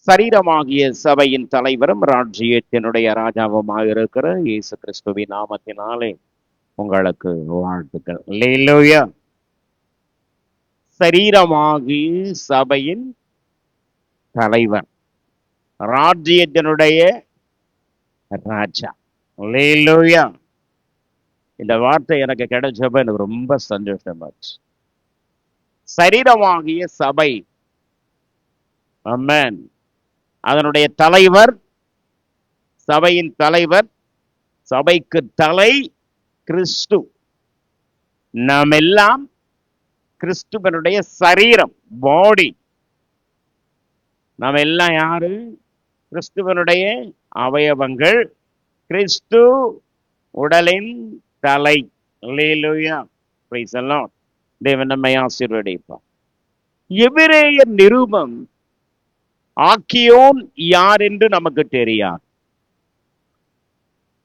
சரீரமாகிய சபையின் தலைவரும் ராஜ்யத்தினுடைய ராஜாவுமாக இருக்கிற இயேசு கிறிஸ்துவின் நாமத்தினாலே உங்களுக்கு வாழ்த்துக்கள். அல்லேலூயா. சரீரமாகிய சபையின் தலைவர், ராஜ்யத்தினுடைய ராஜா. அல்லேலூயா. இந்த வார்த்தை எனக்கு கிடைச்சப்ப எனக்கு ரொம்ப சந்தோஷமாச்சு. சரீரமாகிய சபை, ஆமென், அதனுடைய தலைவர், சபையின் தலைவர், சபைக்கு தலை கிறிஸ்து. நாம் எல்லாம் கிறிஸ்துவனுடைய சரீரம், பாடி. நாம் எல்லாம் யாரு? கிறிஸ்துவனுடைய அவயவங்கள், கிறிஸ்து உடலின் தலை. அல்லேலூயா. Praise the Lord. தேவன் நம்மை ஆசீர்வதிப்பார். எபிரேயர் நிருபம் ஆக்கியோன் யார் என்று நமக்கு தெரியாது.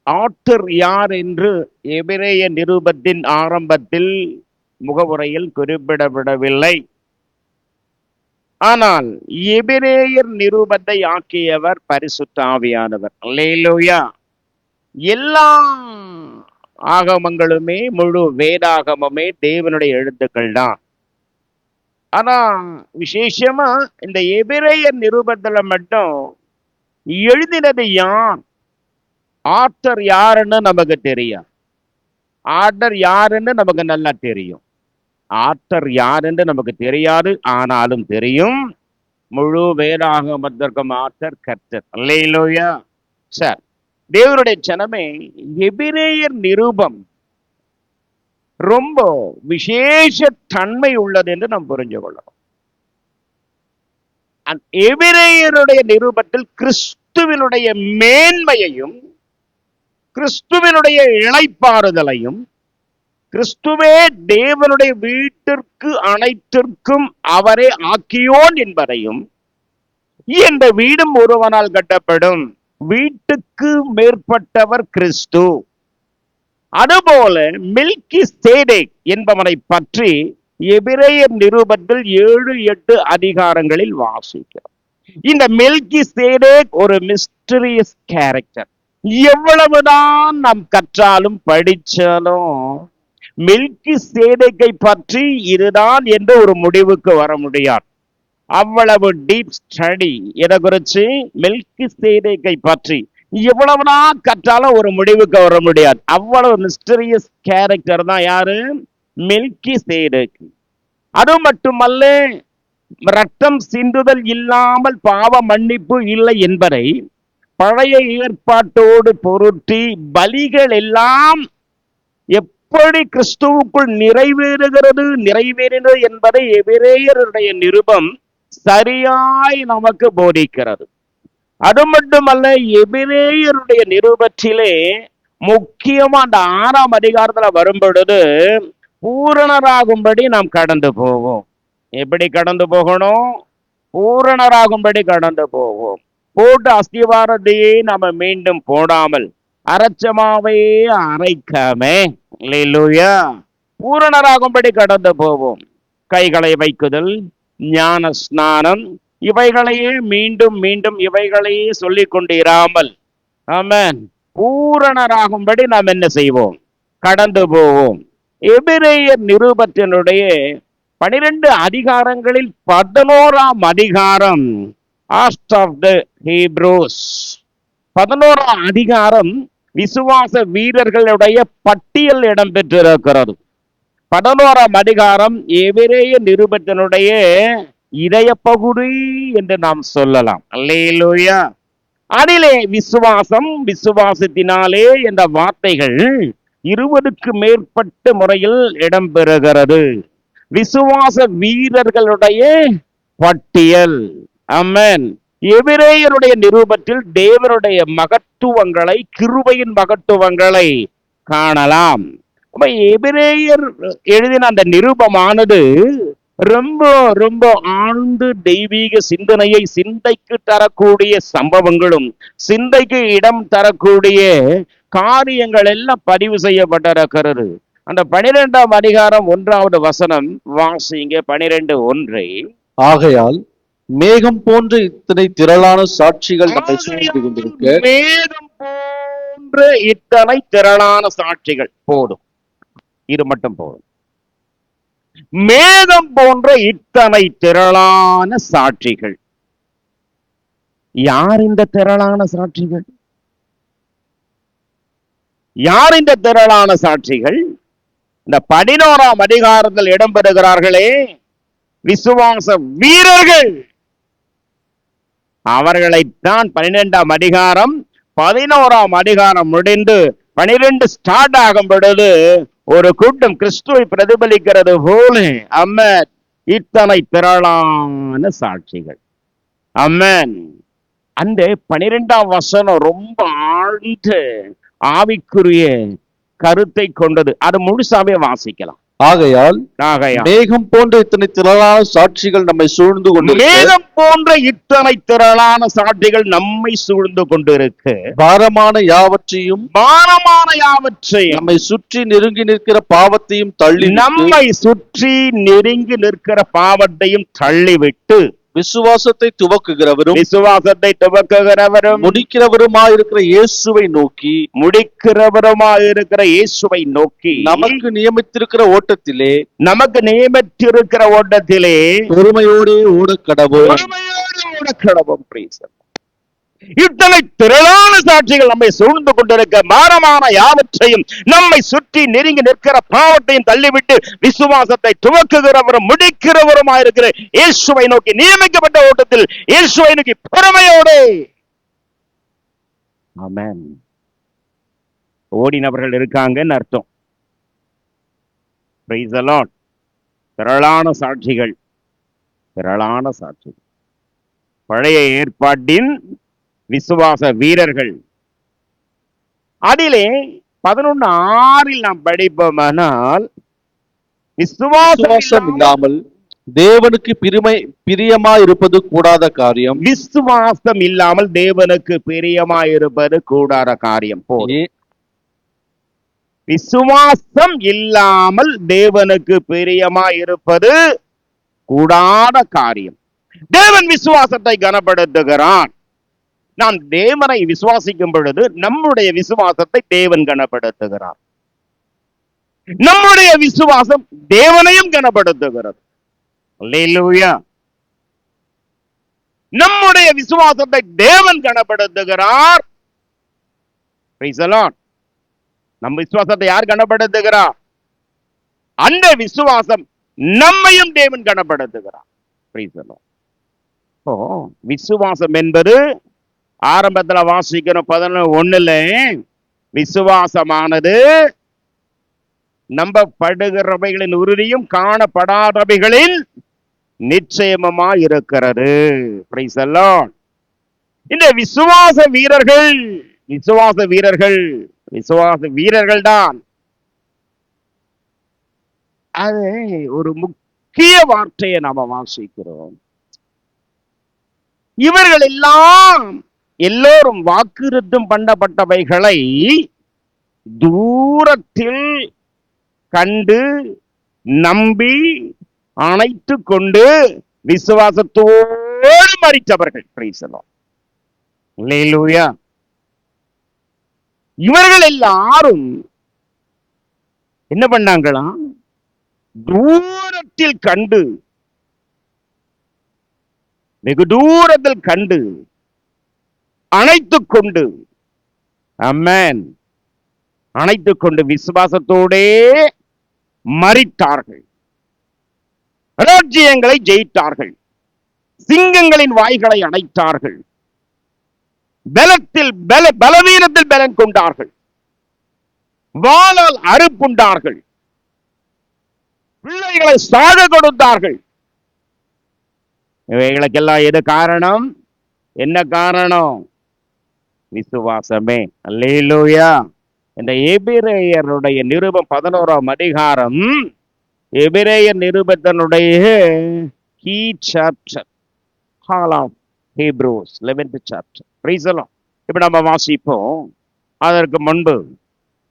ஆத்தர் யார் என்று எபிரேய நிருபத்தின் ஆரம்பத்தில் முகவுரையில் குறிப்பிடப்படவில்லை. ஆனால் எபிரேயர் நிருபத்தை ஆக்கியவர் பரிசுத்த ஆவியானவர். அல்லேலூயா. எல்லா ஆகமங்களுமே, முழு வேதாகமுமே தேவனுடைய எழுத்துக்கள் தான். ஆனா விசேஷமா இந்த எபிரேயர் நிருபத்துல மட்டும் எழுதினது யார், ஆத்தர் யாருன்னு நமக்கு தெரியும். ஆத்தர் யாருன்னு நமக்கு நல்லா தெரியும். ஆத்தர் யாருன்னு நமக்கு தெரியாது, ஆனாலும் தெரியும் முழு வேதாகமத்திற்கும் ஆத்தர் கர்த்தர். அல்லேலூயா. சார், தேவனுடைய ஜனமே, எபிரேயர் நிருபம் ரொம்ப விசேஷ தன்மை உள்ளது என்று நாம் புரிஞ்சு கொள்ளணும். எபிரேயருடைய நிருபத்தில் கிறிஸ்துவினுடைய மேன்மையையும், கிறிஸ்துவினுடைய இளைப்பாறுதலையும், கிறிஸ்துவே தேவனுடைய வீட்டிற்கு அனைத்திற்கும் அவரே ஆக்கியோன் என்பதையும், இந்த வீடும் ஒருவனால் கட்டப்படும், வீட்டுக்கு மேற்பட்டவர் கிறிஸ்து, அதுபோல மெல்கிசேதேக் என்பவனை பற்றி எபிரேயர் நிருபத்தில் 7-8 அதிகாரங்களில் வாசிக்கிறோம். இந்த மெல்கிசேதேக் ஒரு மிஸ்டரியஸ் கேரக்டர். எவ்வளவுதான் நாம் கற்றாலும் படிச்சாலும் மெல்கிசேதேக்கை பற்றி இதுதான் என்ற ஒரு முடிவுக்கு வர முடியாது. அவ்வளவு டீப் ஸ்டடி. எதை குறிச்சு? மெல்கிசேதேக்கை பற்றி எவ்வளவுதான் கற்றாலும் ஒரு முடிவுக்கு வர முடியாது. அவ்வளவு மிஸ்டரியஸ் கேரக்டர் தான் யாரு? மெல்கிசேதேக். அது மட்டுமல்ல, ரத்தம் சிந்துதல் இல்லாமல் பாவ மன்னிப்பு இல்லை என்பதை பழைய ஏற்பாட்டோடு பொருத்தி பலிகள் எல்லாம் எப்படி கிறிஸ்துவுக்குள் நிறைவேறினது என்பதை எபிரேயருடைய நிருபம் சரியாய் நமக்கு போதிக்கிறது. அது மட்டுமல்ல, எபிரேயருடைய நிருபத்திலே முக்கியமா அந்த 6ஆம் அதிகாரத்துல வரும் பொழுது பூரணராகும்படி நாம் கடந்து போவோம். எப்படி கடந்து போகணும்? பூரணராகும்படி கடந்து போவோம். போட்டு அஸ்திவாரத்தையே நாம மீண்டும் போடாமல், அரைச்சமாவே அரைக்காம, அல்லேலூயா, பூரணராகும்படி கடந்து போவோம். கைகளை வைக்குதல், ஞான ஸ்நானம், இவைகளையே மீண்டும் மீண்டும் இவைகளையே சொல்லிக் கொண்டிராமல், ஆமென், பூரணராகும்படி நாம் என்ன செய்வோம்? கடந்து போவோம். எபிரேயர் நிருபத்தினுடைய 12 அதிகாரங்களில் 11ஆம் அதிகாரம் ஆஸ்ட் ஆஃப் த ஹீப்ரூஸ், 11ஆம் அதிகாரம் விசுவாச வீரர்களுடைய பட்டியல் இடம்பெற்றிருக்கிறது. 11ஆம் அதிகாரம் எபிரேய நிருபத்தினுடைய இதய பகுதி என்று நாம் சொல்லலாம். அல்லேலூயா. அதிலே விசுவாசம், விசுவாசத்தினாலே என்ற வார்த்தைகள் 20க்கு மேற்பட்ட முறையில் இடம்பெறுகிறது. விசுவாச வீரர்களுடைய பட்டியல். ஆமென். எபிரேயருடைய நிருபத்தில் தேவனுடைய மகத்துவங்களை, கிருபையின் மகத்துவங்களை காணலாம். எபிரேயர் எழுதின அந்த நிருபமானது ரொம்ப ரொம்ப ஆழ்ந்து தெய்வீக சிந்தனையை, சிந்தைக்கு தரக்கூடிய சம்பவங்களும், சிந்தைக்கு இடம் தரக்கூடிய காரியங்கள் எல்லாம் பதிவு செய்யப்பட்டிருக்கிறது. அந்த 12ஆம் அதிகாரம் 1வது வசனம் வாசிங்க. 12:1. ஆகையால் மேகம் போன்ற இத்தனை திரளான சாட்சிகள் நம்மை சூழ்ந்து கொண்டிருக்க மேகம் போன்ற இத்தனை திரளான சாட்சிகள் போதும். இது மட்டும் போதும். மேகம் போன்ற இத்தனை திரளான சாட்சிகள். யார் இந்த திரளான சாட்சிகள்? யார் இந்த திரளான சாட்சிகள்? இந்த 11ஆம் அதிகாரத்தில் இடம்பெறுகிறார்களே விசுவாச வீரர்கள். அவர்களைத்தான் 12ஆம் அதிகாரம் 11ஆம் அதிகாரம் முடிந்து 12 ஸ்டார்ட் ஆகும் பொழுது ஒரு கூட்டம் கிறிஸ்துவை பிரதிபலிக்கிறது போல அம்மன் இத்தனை திரளான சாட்சிகள். அம்மன். அந்த 12ஆம் வசனம் ரொம்ப ஆழ்ந்த ஆவிக்குரிய கருத்தை கொண்டது. அது முழுசாவே வாசிக்கலாம். ஆகையால் ஆகையால் மேகம் போன்ற இத்தனை திரளான சாட்சிகள் நம்மை சூழ்ந்து கொண்டிருக்க மேகம் போன்ற இத்தனை திரளான சாட்சிகள் நம்மை சூழ்ந்து கொண்டிருக்கு. பாரமான யாவற்றையும் நம்மை சுற்றி நெருங்கி நிற்கிற பாவத்தையும் நிற்கிற பாவத்தையும் தள்ளிவிட்டு விசுவாசத்தை துவக்குகிறவரும் முடிக்கிறவருமாயிருக்கிற இயேசுவை நோக்கி நமக்கு நியமித்திருக்கிற ஓட்டத்திலே பொறுமையோடு ஓடக்கடவோம். இத்தனை திரளான சாட்சிகள் நம்மை சூழ்ந்து கொண்டிருக்க பாரமான யாவற்றையும் நம்மை சுற்றி நெருங்கி நிற்கிற பாவத்தையும் தள்ளிவிட்டு விசுவாசத்தை துவக்குகிறவரும் முடிக்கிறவருமாயிருக்கிற இயேசுவை நோக்கி நியமிக்கப்பட்ட ஓட்டத்தில் இயேசுவை நோக்கி பொறுமையோடு ஆமென் ஓடினவர்கள் இருக்காங்கன்னு அர்த்தம். Price the Lord. திரளான சாட்சிகள். பழைய ஏற்பாட்டின் விசுவாச வீரர்கள். அதிலே 11:6 நாம் படிப்போமானால் விசுவாசம் இல்லாமல் தேவனுக்கு பிரியமாயிருப்பது கூடாத காரியம். விசுவாசம் இல்லாமல் தேவனுக்கு பிரியமாயிருப்பது கூடாத காரியம். விசுவாசம் இல்லாமல் தேவனுக்கு பிரியமாயிருப்பது கூடாத காரியம். தேவன் விசுவாசத்தை கனப்படுத்துகிறான். நாம் தேவனை விசுவாசிக்கும் பொழுது நம்முடைய விசுவாசத்தை தேவன் கனப்படுத்துகிறார். நம்முடைய விசுவாசம் தேவனையும் கனப்படுத்துகிறது. அல்லேலூயா. நம்முடைய விசுவாசத்தை தேவன் கனப்படுத்துகிறார். Price the Lord. நம்ம விசுவாசத்தை யார் கனப்படுத்துகிறார்? அந்த விசுவாசம் நம்மையும் தேவன் கனப்படுத்துகிறார். Price the Lord. விசுவாசம் என்பது ஆரம்பத்துல வாசிக்கிறோம் 11:1 விசுவாசமானது நம்பப்படுகிறவைகளின் உறுதியும் காணப்படாதவைகளின் நிச்சயமா இருக்கிறது. Price the Lord. இந்த விசுவாச வீரர்கள் தான். அது ஒரு முக்கிய வார்த்தையை நாம வாசிக்கிறோம். இவர்கள் எல்லோரும் வாக்குறுத்தம் பண்ணப்பட்டவைகளை தூரத்தில் கண்டு நம்பி அணைத்து கொண்டு விசுவாசத்தோடு மரித்தவர்கள். Price the Lord. அல்லேலூயா. இவர்கள் எல்லாரும் என்ன பண்ணாங்களா? தூரத்தில் கண்டு, வெகு தூரத்தில் கண்டு அணைத்துக் கொண்டு, ஆமென், அணைத்துக் கொண்டு விசுவாசத்தோடே மரித்தார்கள். ராஜ்யங்களை ஜெயித்தார்கள். சிங்கங்களின் வாய்களை அணைத்தார்கள். பலவீனத்தில் பலன் கொண்டார்கள். வாளால் அறுப்புண்டார்கள். பிள்ளைகளை சாக கொடுத்தார்கள். இவைகளுக்கெல்லாம் எது காரணம்? என்ன காரணம்? விசுவாசமே. அல்லேலூயா. இந்த எபிரேயருடைய நிருபம் 11ஆம் அதிகாரம், எபிரேயர் நிருபத்தினுடைய கீ சாப்டர், ஹால் of Hebrews 11th chapter. Praise the Lord. இப்ப நம்ம வாசிப்போம். அதற்கு முன்பு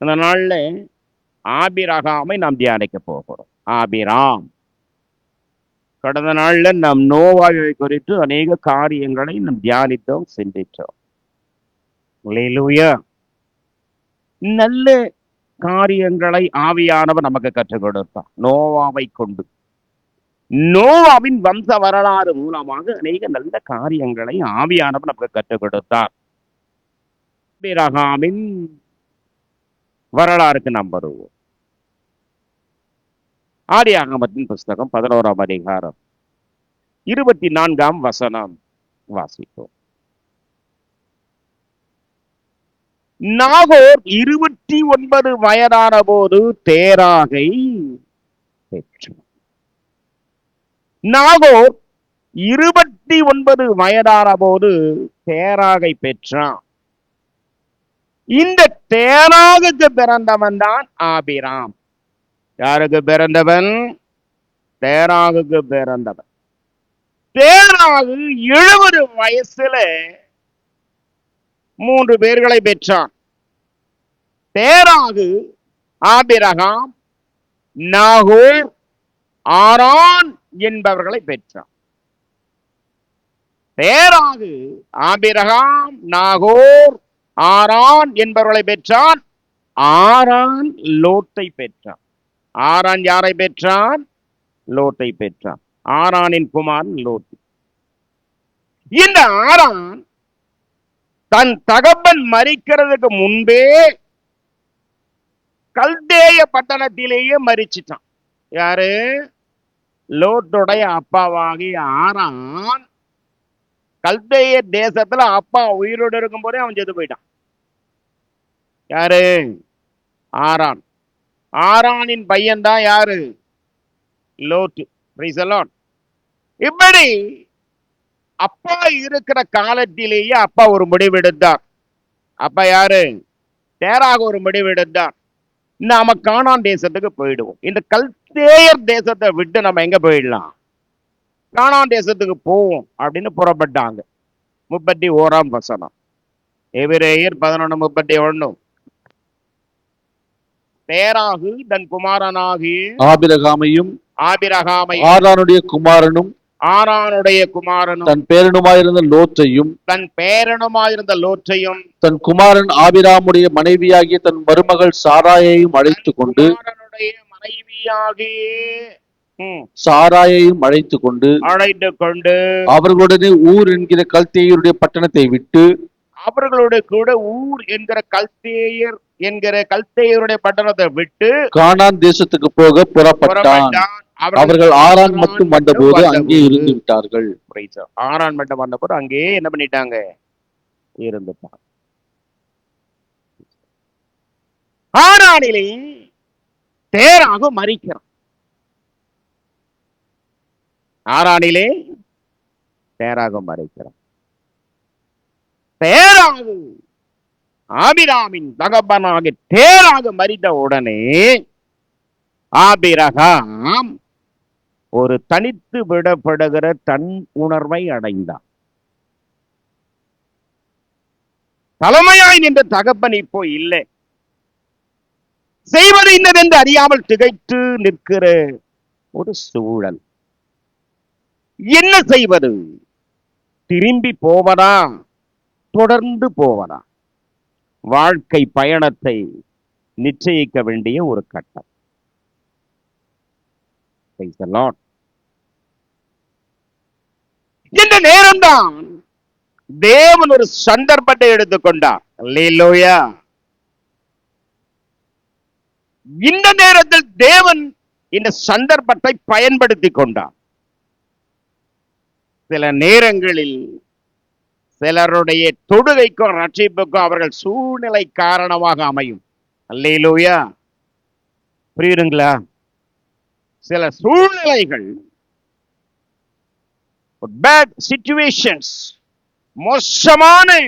இந்த நாள்ல ஆபிரகாமை நாம் தியானிக்க போகிறோம். ஆபிராம் கடந்த நாள்ல நாம் நோவாவை குறித்து அநேக காரியங்களை நாம் தியானித்தோம், சிந்தித்தோம். அல்லேலூயா. நல்ல காரியங்களை ஆவியானவர் நமக்கு கற்றுக் கொடுத்தார் நோவாவை கொண்டு. நோவாவின் வம்ச வரலாறு மூலமாக அநேக நல்ல காரியங்களை ஆவியானவர் நமக்கு கற்றுக் கொடுத்தார். ஆபிரகாமின் வரலாறுக்கு நாம் வருவோம். ஆதியாகமத்தின் புஸ்தகம் 11ஆம் அதிகாரம் 24ஆம் வசனம் வாசிப்போம். நாகோர் 29 வயதான போது தேராகை பெற்றார். நாகோர் 29 வயதான போது தேராகை பெற்றான். இந்த தேராகுக்கு பிறந்தவன் தான் ஆபிராம். யாருக்கு பிறந்தவன்? தேராகுக்கு பிறந்தவன். தேராகு 70 வயசுல 3 பேர்களை பெற்றான். தேராகு ஆபிரகாம், நாகோர், ஆரான் என்பவர்களை பெற்றான். தேராகு ஆபிரகாம், நாகோர், ஆரான் என்பவர்களை பெற்றான். ஆரான் லோத்தை பெற்றான். ஆரான் யாரை பெற்றான்? லோத்தை பெற்றான். ஆரானின் குமாரன் லோத். இந்த ஆரான் தன் தகப்பன் மரிக்கிறதுக்கு முன்பே கல்தேய பட்டணத்திலேயே மரிச்சிட்டான். யாரு? லோத்துடைய அப்பாவாகிய ஆரான் கல்தேய தேசத்துல அப்பா உயிரோடு இருக்கும் போதே அவன் செத்து போயிட்டான். யாரு? ஆரான். ஆரானின் பையன் தான் யாரு? லோத்து. Praise the Lord. இப்படி அப்பா இருக்கிற காலத்திலேயே அப்பா ஒரு முடிவெடுத்தார். அப்பா யாரு? தேராக ஒரு முடிவெடுத்தார். நாம கானான் தேசத்துக்கு போயிடுவோம். இந்த கல்தேயர் தேசத்தை விட்டு நம்ம எங்க போயிடலாம்? கானான் தேசத்துக்கு போவோம் அப்படின்னு புறப்பட்டாங்க. 31ஆம் வசனம். எபிரேயர் 11:31. தேராகு தன் குமாரனாகிய ஆபிரகாமையும் ஆரானுடைய குமாரனும் தன் பேரனுமாயிருந்த லோத்தையும் தன் குமாரன் ஆபிராமுடைய மனைவியாகிய தன் மருமகள் சாராயையும் அழைத்துக் கொண்டு அவர்களுடனே ஊர் என்கிற கல்தேயருடைய பட்டணத்தை விட்டு அவர்களோட கூட ஊர் என்கிற கல்தேயருடைய பட்டணத்தை விட்டு கானான் தேசத்துக்கு போக புறப்பட்டான். அவர்கள் ஆரான் மட்டும் வந்தபோது அங்கே இருந்து விட்டார்கள். ஆரான் மட்டும் வந்தபோது அங்கே என்ன பண்ணிட்டாங்க? இருந்துட்டாங்க. ஆரானிலே தேராக மரிக்கிறான். ஆரானிலே தேராக மரிக்கிறான். தேராகு ஆபிராமின் தகப்பனாக தேராக மரித்த உடனே ஆபிரகாம் ஒரு தனித்து விடப்படுகிற தன் உணர்வை அடைந்தான். தலைமையாய் நின்ற தகப்பன் இப்போ இல்லை. செய்வது இன்னதென்று அறியாமல் திகைத்து நிற்கிற ஒரு சூழல். என்ன செய்வது? திரும்பி போவதா? தொடர்ந்து போவதா? வாழ்க்கை பயணத்தை நிச்சயிக்க வேண்டிய ஒரு கட்டம். இந்த நேரம்தான் தேவன் ஒரு சந்தர்ப்பத்தை எடுத்துக்கொண்டார். அல்லேலூயா. இந்த நேரத்தில் தேவன் இந்த சந்தர்ப்பத்தை பயன்படுத்தி கொண்டார். சில நேரங்களில் சிலருடைய தொடுகைக்கும் ரட்சிப்புக்கும் அவர்கள் சூழ்நிலை காரணமாக அமையும். அல்லேலூயா. புரியுதுங்களா? சில சூழ்நிலைகள், பேட் சிச்சுவேஷன்ஸ், மோசமான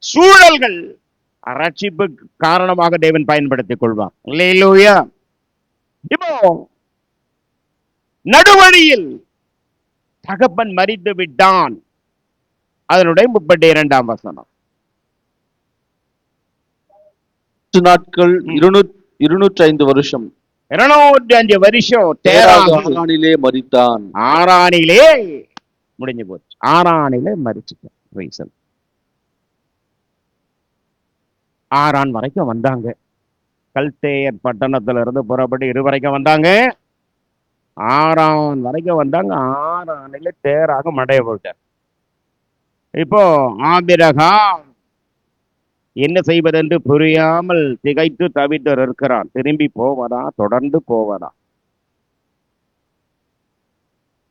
சூழல்கள் ரட்சிப்பு காரணமாக தேவன் பயன்படுத்திக் கொள்வார். அல்லேலூயா. இப்போ நடுவழியில் தகப்பன் மரித்து விட்டான். அதனுடைய 32ஆம் வசனம். நாட்கள் 205 வருஷம் 205 வருஷம் தேராகு ஆரானிலே மரித்தான். ஆரானிலே முடிஞ்சு போச்சு. ஆரானிலே மரிச்சுட்டான். ஆரான் வரைக்கும் வந்தாங்க. கல்தேயர் பட்டணத்துல இருந்து புறப்பட்டு வரைக்கும் வந்தாங்க. ஆரான் வரைக்கும் வந்தாங்க. ஆரானிலே தேராக மடைய போட்டார். இப்போ ஆபிரகாம் என்ன செய்வதென்று புரியாமல் திகைத்து தவித்து இருக்கிறான். திரும்பி போவதா, தொடர்ந்து போவதா?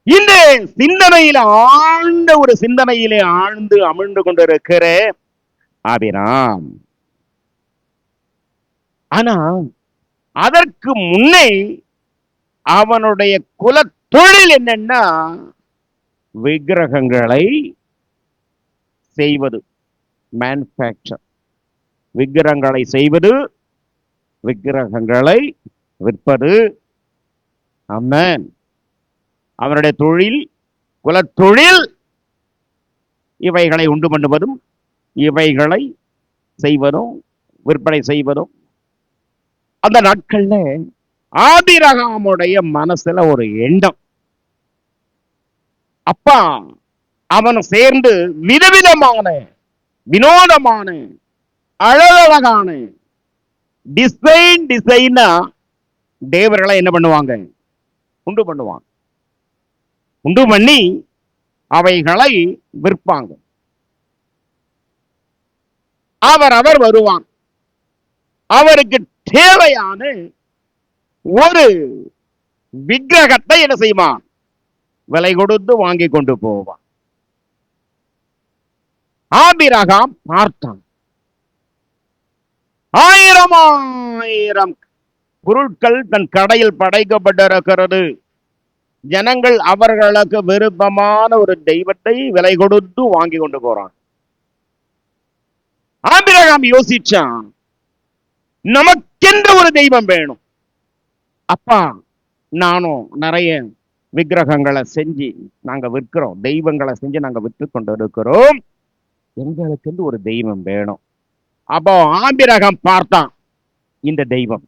இந்த சிந்தனையில ஆழ்ந்த ஒரு சிந்தனையிலே ஆழ்ந்து அமிழ்ந்து கொண்டிருக்கிற ஆபிரகாம். ஆனா அதற்கு முன்னே அவனுடைய குல தொழில் என்னன்னா விக்கிரகங்களை செய்வது, மேனுஃபேக்சர். விக்கிரகங்களை செய்வது, விக்கிரகங்களை விற்பது. ஆமென். அவருடைய தொழில், குலத்தொழில் இவைகளை உண்டு பண்ணுவதும், இவைகளை செய்வதும், விற்பனை செய்வதும். அந்த நாட்கள்ல ஆபிரகாமுடைய மனசுல ஒரு எண்ணம். அப்பா அவன் சேர்ந்து விதவிதமான, வினோதமான, அழகழகான டிசைனா தேவர்களை என்ன பண்ணுவாங்க? உண்டு பண்ணுவாங்க. உண்டு பண்ணி அவைகளை விற்பாங்க. அவர் வருவான். அவருக்கு தேவையான ஒரு விக்கிரகத்தை என்ன செய்வான்? விலை கொடுத்து வாங்கி கொண்டு போவான். ஆபிரகாம் பார்த்தான். 1000 பொருட்கள் தன் கடையில் படைக்கப்பட்டிருக்கிறது. ஜனங்கள் அவர்களுக்கு விருப்பமான ஒரு தெய்வத்தை விலை கொடுத்து வாங்கி கொண்டு போறான். ஆபிரகாம் யோசிச்சான், நமக்கென்று ஒரு தெய்வம் வேணும். அப்பா நானும் நிறைய விக்கிரகங்களை செஞ்சு நாங்க விற்கிறோம், தெய்வங்களை செஞ்சு நாங்க விற்று கொண்டு இருக்கிறோம். எங்களுக்கு ஒரு தெய்வம் வேணும். அப்போ ஆபிரகாம் பார்த்தான், இந்த தெய்வம்,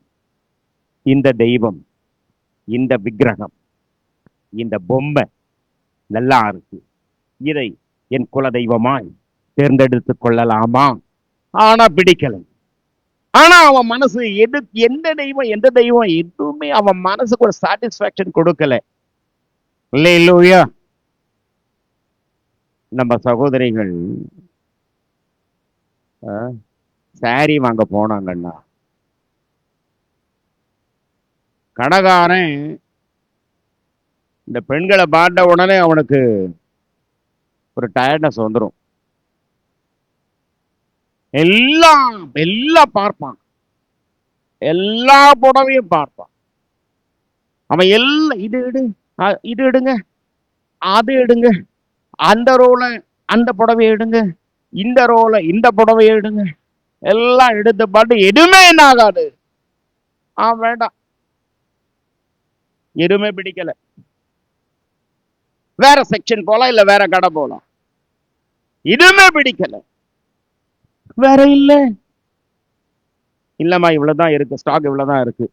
இந்த தெய்வம், இந்த விக்கிரகம், இந்த பொம்மை நல்லா இருக்கு. இதை என் குல தெய்வமாய் தேர்ந்தெடுத்துக் கொள்ளலாமா? ஆனா பிடிக்கல. ஆனா அவன் மனசு எந்த தெய்வம் எதுவுமே அவன் மனசுக்கு ஒரு சாட்டிஸ்பாக்சன் கொடுக்கல. அல்லேலூயா. நம்ம சகோதரிகள் சாரி வாங்க போனாங்கன்னா, கடைக்காரன் இந்த பெண்களை பார்த்த உடனே அவனுக்கு ஒரு டயர்ட்னஸ் வந்துடும். எல்லாம் பார்ப்பான், எல்லா புடவையும் பார்ப்பான். அவன் எல்லாம் இது எடுங்க, அது எடுங்க, அந்த ரோல அந்த புடவை எடுங்க, இந்த ரோல இந்த புடவை எடுங்க, எல்லாம் எடுத்து பாட்டு எதுவுமே என்ன ஆகாது. வேண்டாம், எதுவுமே பிடிக்கல. வேற செக்ஷன் போலாம், இல்ல வேற கடை போலாம். எதுவுமே பிடிக்கல. வேற இல்லம்மா இவ்வளவுதான் இருக்கு, ஸ்டாக் இவ்வளவுதான் இருக்கு.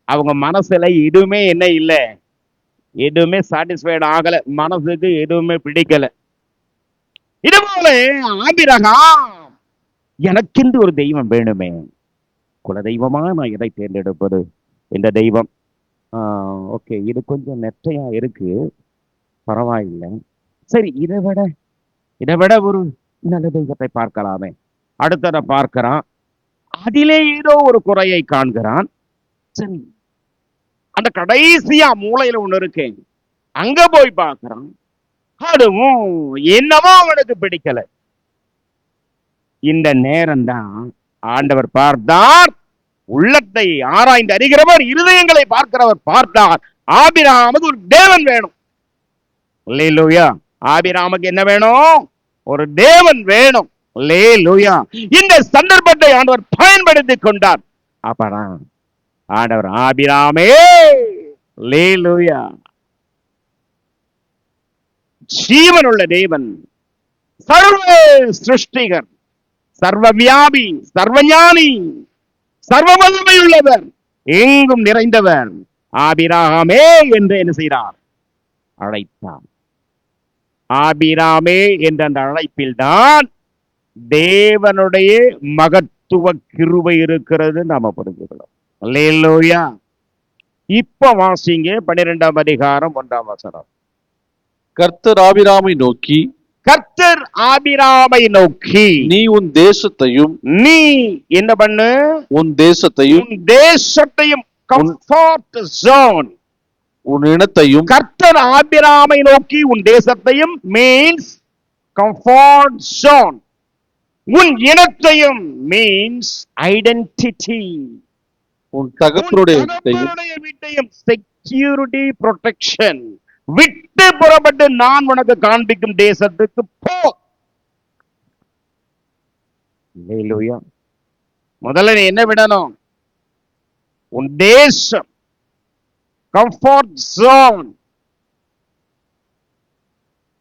அவங்க மனசுல எதுவுமே என்ன இல்ல, எதுவுமே சாட்டிஸ்ஃபைடு ஆகல, மனசுக்கு எதுவுமே பிடிக்கல. இதுபோல ஆபிரகாம், எனக்கென்று ஒரு தெய்வம் வேணுமே, குல தெய்வமா நான் எதை தேர்ந்தெடுப்பது? இந்த தெய்வம் ஓகே, இது கொஞ்சம் நெட்டையா இருக்கு, பரவாயில்லை, சரி இதை விட ஒரு நல்ல தெய்வத்தை பார்க்கலாமே. அடுத்ததை பார்க்கிறான், அதிலே ஏதோ ஒரு குறையை காண்கிறான். சரி, அந்த கடைசியா மூலையில ஒண்ணு இருக்கேன், அங்க போய் பார்க்கிறான். அதுவும் என்னவோ அவனுக்கு பிடிக்கல. இந்த நேரம் தான் ஆண்டவர் பார்த்தார், உள்ளத்தை ஆராய்ந்து அறிகிறவர், இருதயங்களை பார்க்கிறவர் பார்த்தார். ஆபிரகாமுக்கு ஒரு தேவன் வேணும். அல்லேலூயா. ஆபிரகாமுக்கு என்ன வேணும்? ஒரு தேவன் வேணும். அல்லேலூயா. இந்த சந்தர்ப்பத்தை ஆண்டவர் பயன்படுத்திக் கொண்டார். அப்பதான் ஆண்டவர் ஆபிரகாமே, அல்லேலூயா, ஜீவனுள்ள தேவன், சர்வ சிருஷ்டிகர், சர்வ வியாபி, சர்வஞானி, சர்வ வல்லமை உள்ளவர், எங்கும் நிறைந்தவர் ஆபிரகாமே என்று என்ன செய்கிறார்? அழைத்தார். ஆபிராமே என்ற அந்த அழைப்பில் தான் தேவனுடைய மகத்துவ கிருபை இருக்கிறது நாம புரிஞ்சுக்கிறோம். அல்லேலூயா. இப்ப வாசிங்க 12ஆம் அதிகாரம் 1ஆம் வசனம். கர்த்தர் ஆபிராமை நோக்கி, கர்த்தர் ஆபிராமை நோக்கி, நீ உன் தேசத்தையும் நீ என்ன பண்ணு? உன் தேசத்தையும் உன் தேசத்தையும், கம்ஃபர்ட் ஜோன், உன் இனத்தையும். கர்த்தர் ஆபிராமை நோக்கி உன் தேசத்தையும் மீன்ஸ் கம்ஃபர்ட் ஜோன், உன் இனத்தையும் மீன்ஸ் ஐடென்டிட்டி, உன் தகப்பனுடைய வீட்டையும் செக்யூரிட்டி ப்ரொடெக்ஷன் விட்டு புறப்பட்டு நான் உனக்கு காண்பிக்கும் தேசத்துக்கு போ. அல்லேலூயா. முதல்ல நீ என்ன விடணும்? உன் தேசம், கம்ஃபர்ட் ஜோன்.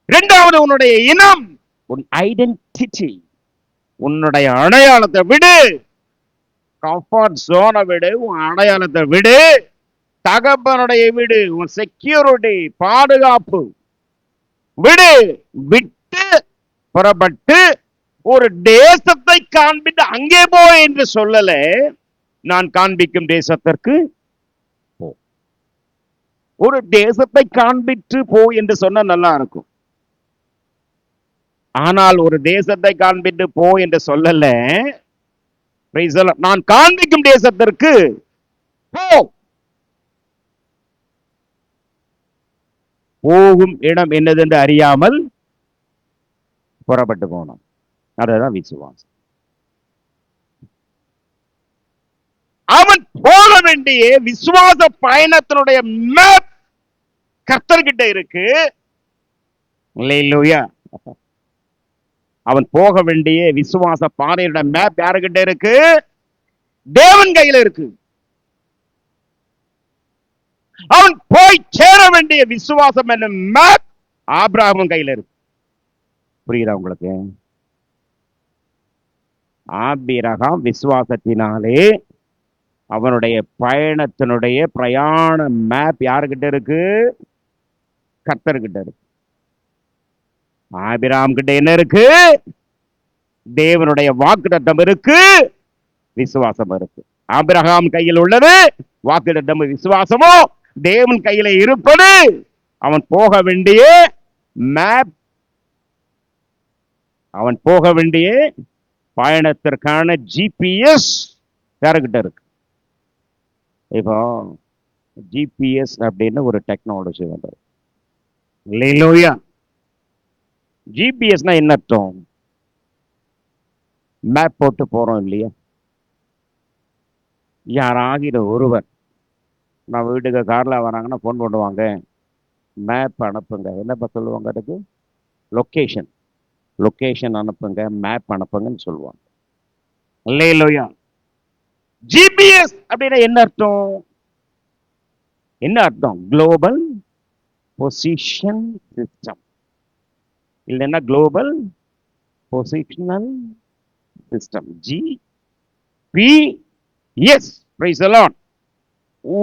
இரண்டாவது உன்னுடைய இனம், உன் ஐடென்டிட்டி, உன்னுடைய அடையாளத்தை விடு. கம்ஃபர்ட் ஜோனை விடு, உன் அடையாளத்தை விடு, தகப்பனுடைய விடு, உன் செக்யூரிட்டி பாதுகாப்பு விடு. விட்டு புறப்பட்டு ஒரு தேசத்தை காண்பித்து அங்கே போ என்று சொல்லல, நான் காண்பிக்கும் தேசத்திற்கு போ. ஒரு தேசத்தை காண்பித்து போ என்று சொன்னா நல்லா இருக்கும். ஆனால் ஒரு தேசத்தை காண்பித்து போ என்று சொல்லல, நான் காண்பிக்கும் தேசத்திற்கு போ. போகும் இடம் என்னதென்று அறியாமல் புறப்பட்டு போனோம். அதுதான் விசுவாசம். அவன் போக வேண்டிய விசுவாச பயணத்தினுடைய மேப் கர்த்தர்கிட்ட இருக்கு. அல்லேலூயா. அவன் போக வேண்டிய விசுவாச பாதையோட மேப் யாருகிட்ட இருக்கு? தேவன் கையில இருக்கு. அவன் போய் சேர வேண்டிய விசுவாசம் என்ன மேப் ஆபிரகாம் கையில இருக்கு. புரியுதா உங்களுக்கு? ஆபிரகாம் விசுவாசத்தினாலே அவனுடைய பயணத்தினுடைய பிரயாண மேப் யாருகிட்ட இருக்கு? கர்த்தர்கிட்ட இருக்கு. ஆபிரகாம் கிட்ட என்ன இருக்கு? தேவனுடைய வாக்குத்தத்தம் இருக்கு, விசுவாசம் இருக்கு. ஆபிரகாம் கையில் உள்ளது வாக்குத்தத்தம், விசுவாசமோ தேவன் கையில இருப்பது. அவன் போக வேண்டிய மேப், அவன் போக வேண்டிய பயணத்திற்கான ஜிபிஎஸ் யாருகிட்ட இருக்கு? இப்போ ஜிபிஎஸ் அப்படின்னு ஒரு டெக்னாலஜி வந்தது. இல்லையா? ஜிபிஎஸ்னா என்ன அர்த்தம்? மேப் போட்டு போறோம் இல்லையா? யாராகிற ஒருவர் நான் வீட்டுக்கு கார்ல வராங்கன்னா போன் பண்ணுவாங்க, மேப் அனுப்புங்க. என்னப்பா சொல்லுவாங்க? அதுக்கு லொக்கேஷன், லொக்கேஷன் அனுப்புங்க, மேப் அனுப்புங்கன்னு சொல்லுவாங்க. இல்லையா? ஜிபிஎஸ் அப்படின்னா என்ன அர்த்தம்? என்ன அர்த்தம்? குளோபல் பொசிஷன் சிஸ்டம், இல்லைன்னா global positional system, GPS. Praise the Lord.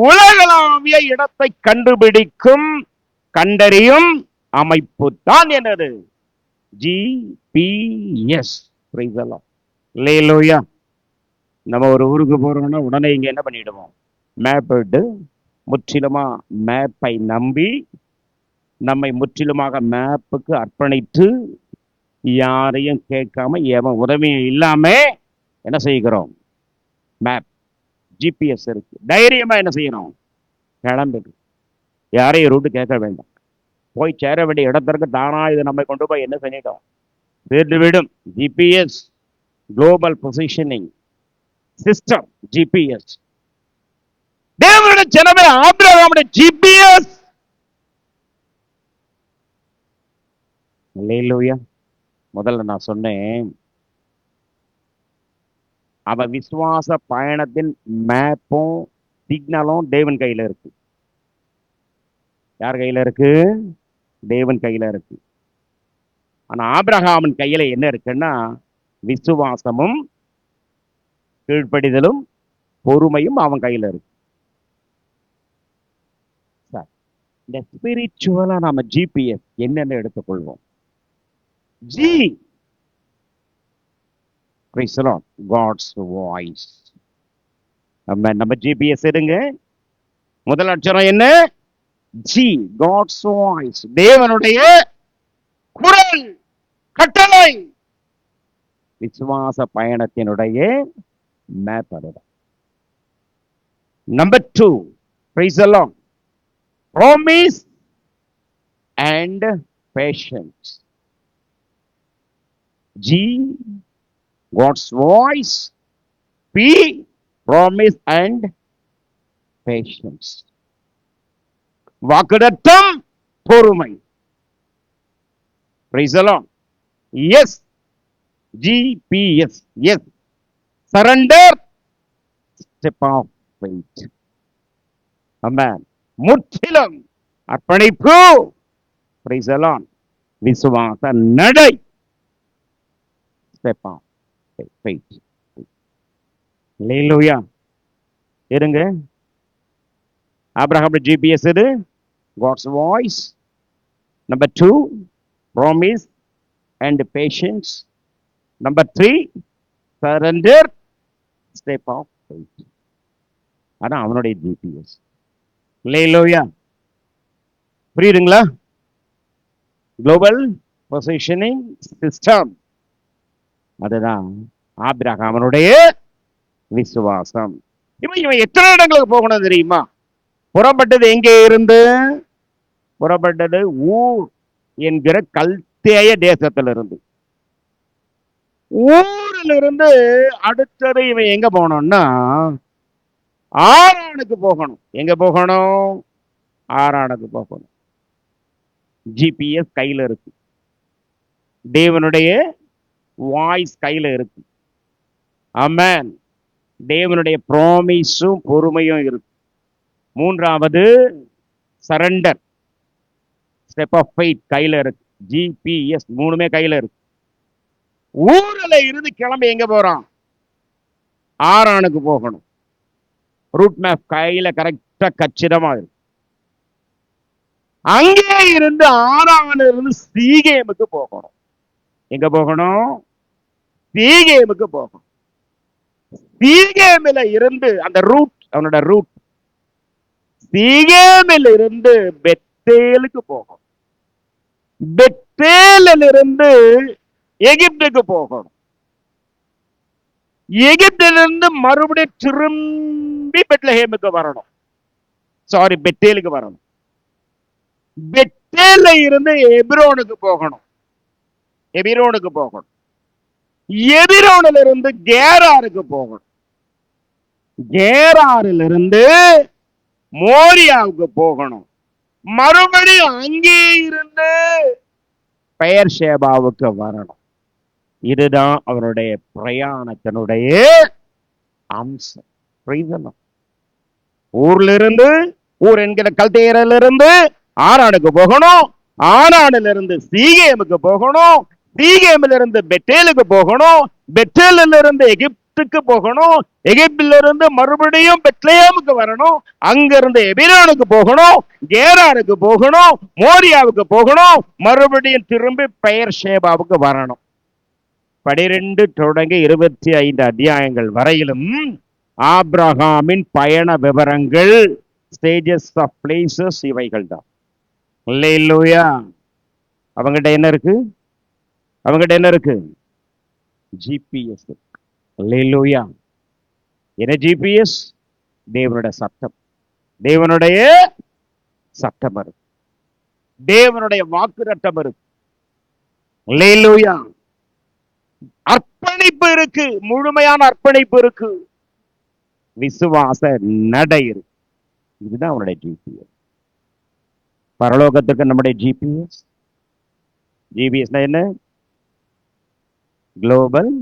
உலகளாவிய இடத்தை கண்டுபிடிக்கும், கண்டறியும் அமைப்பு தான் என்னது? ஜிபிஎஸ். Praise the Lord. அல்லேலூயா. நம்ம ஒரு ஊருக்கு போறோம்னா உடனே இங்க என்ன பண்ணிடுவோம்? மேப் எடுத்து முற்றிலுமா மேப்பை நம்பி நம்மை முற்றிலுமாக மேப்புக்கு அர்ப்பணித்து யாரையும் கேட்காம எவன் உதவியும் இல்லாம என்ன செய்கிறோம்? மேப், ஜிபிஎஸ் இருக்கு. தைரியமா என்ன செய்யணும்? கிளம்பிடு. யாரையும் ரூட்டு கேட்க வேண்டாம். போய் சேர வேண்டிய இடத்திற்கு தானா இது நம்மை கொண்டு போய் என்ன செஞ்சிடும்? சேர்ந்து விடும். GPS, global positioning system, GPS. தேவனுடைய ஜனமே ஆபிரகாமுடைய ஜிபிஎஸ். அல்லேலூயா. முதல்ல நான் சொன்னேன், அவன் விசுவாச பயணத்தின் மேப்பும் சிக்னலும் தேவன் கையில இருக்கு. யார் கையில இருக்கு? தேவன் கையில இருக்கு. ஆனா ஆபிரகாமின் கையில என்ன இருக்குன்னா, விசுவாசமும் கீழ்ப்படிதலும் பொறுமையும் அவன் கையில இருக்கு. இந்த ஸ்பிரிச்சுவலா நாம ஜிபிஎஸ் என்னன்னு எடுத்துக்கொள்வோம். G god's voice. நம்ம ஜிபிஎஸ் எடுங்க. முதல் அட்சரம் என்ன? ஜி, காட்ஸ் வாய்ஸ், தேவனுடைய குரல், கட்டளை. விசுவாச பயணத்தினுடைய method. Number 2, praise the Lord, promise and patience. G, God's voice. P, promise and patience. வாக்குத்தத்தம், பொறுமை. Praise the Lord. Yes, GPS. Yes, surrender, step of faith. Amen. முற்றிலும் அர்ப்பணிப்பு. Praise the Lord. விசுவாச நடை. Step of faith. Hallelujah. இருங்க. Abraham GPS இது God's voice. Number 2, promise and patience. Number 3, surrender, step of faith. அதான் அவனுடைய GPS. ஹல்லேலூயா. புரியுதுங்களா? Global positioning system. அதுதான் ஆபிரகாமனுடைய விசுவாசம். இவன் எத்தனை இடங்களுக்கு போகணும் தெரியுமா? புறப்பட்டது எங்கே இருந்து? புறப்பட்டது ஊர் என்கிற கல்தேய தேசத்திலிருந்து. ஊரிலிருந்து அடுத்தது இவன் எங்க போகணும்னா ஆரானுக்கு போகணும். எங்க போகணும்? ஆரானுக்கு போகணும். ஜிபிஎஸ் கையில இருக்கு, தேவனுடைய வாய்ஸ் கையில இருக்கு. ஆமென். தேவனுடைய ப்ராமிஸும் பொறுமையும் இருக்கு. மூன்றாவது சரண்டர், ஸ்டெப் ஆஃப் ஃபெய்த் கையில இருக்கு. ஜிபிஎஸ் மூணுமே கையில இருக்கு. ஊர்ல இருந்து கிளம்பி எங்க போறான்? ஆரானுக்கு போகணும். ரூட் மேப் கையில கரெக்டா கச்சிதமா இருக்கு. அங்கே இருந்து ஆரானிலிருந்து இருந்து சீகேமுக்கு போகணும். எங்க போகணும்? சீகேமுக்கு போகணும். சீகேமில இருந்து அந்த ரூட், அவனோட ரூட் சீகேமில் இருந்து பெத்தேலுக்கு போகணும். பெத்தேலில் இருந்து எகிப்துக்கு போகணும். எகிப்திலிருந்து மறுபடியும் திரும்பி பெத்லஹேமுக்கு வரணும். சாரி, பெத்தேலுக்கு வரணும். பெத்தேல இருந்து எபிரோனுக்கு போகணும். எபிரோனுக்கு போகணும். எபிரோனில் இருந்து கேராருக்கு போகணும். கேராரிலிருந்து மோரியாவுக்கு போகணும். மறுபடியும் அங்கே இருந்து பெயர்ஷேபாவுக்கு வரணும். இதுதான் அவருடைய பிரயாணத்தினுடைய அம்சம். ஊர்ல இருந்து, ஊர் என்கிற கல்தேயரிலிருந்து ஆரானுக்கு போகணும். ஆரானிலிருந்து சீகேமுக்கு போகணும். சீகேமில் இருந்து பெத்தேலுக்கு போகணும். பெத்தேலில் இருந்து எகிப்துக்கு போகணும். எகிப்தில் இருந்து மறுபடியும் பெத்லெஹேமுக்கு வரணும். அங்கிருந்து எபிரோனுக்கு போகணும். கேராருக்கு போகணும். மோரியாவுக்கு போகணும். மறுபடியும் திரும்பி பெயர்ஷேபாவுக்கு வரணும். 12 தொடங்கி 25 அத்தியாயங்கள் வரையிலும் ஆபிரகாமின் பயண விவரங்கள், ஸ்டேஜஸ் ஆஃப் பிளேசஸ் இவைகள் தான். அல்லேலூயா. அவங்ககிட்ட என்ன இருக்கு? அவங்ககிட்ட என்ன இருக்கு? ஜிபிஎஸ். அல்லேலூயா. என்ன ஜிபிஎஸ்? தேவனுடைய சட்டம். தேவனுடைய சட்டம் இருக்கு. தேவனுடைய வாக்குத்தத்தம் இருக்கு. அல்லேலூயா. அர்ப்பணிப்பு இருக்கு. முழுமையான அர்ப்பணிப்பு இருக்கு. விசுவாச நடை இருக்கு. இதுதான் அவனுடைய ஜிபிஎஸ். பரலோகத்துக்கு நம்முடைய ஜிபிஎஸ். ஜிபிஎஸ் என்ன? Global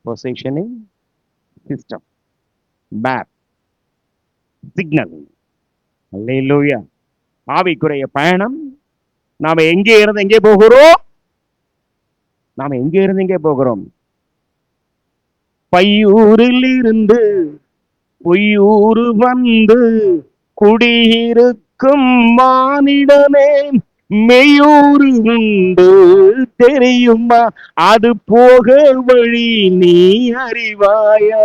positioning system, map, signal. அல்லேலூயா. ஆவிக்குரிய பயணம். நாம எங்கே இருந்து எங்கே போகிறோம்? நாம எங்கே இருந்து எங்கே போகிறோம்? பையூரில் இருந்து பொய்யூர் வந்து குடியிருக்க கேட்கும் மானிடனே, மெய்யூறு உண்டு தெரியுமா? அது போக வழி நீ அறிவாயா?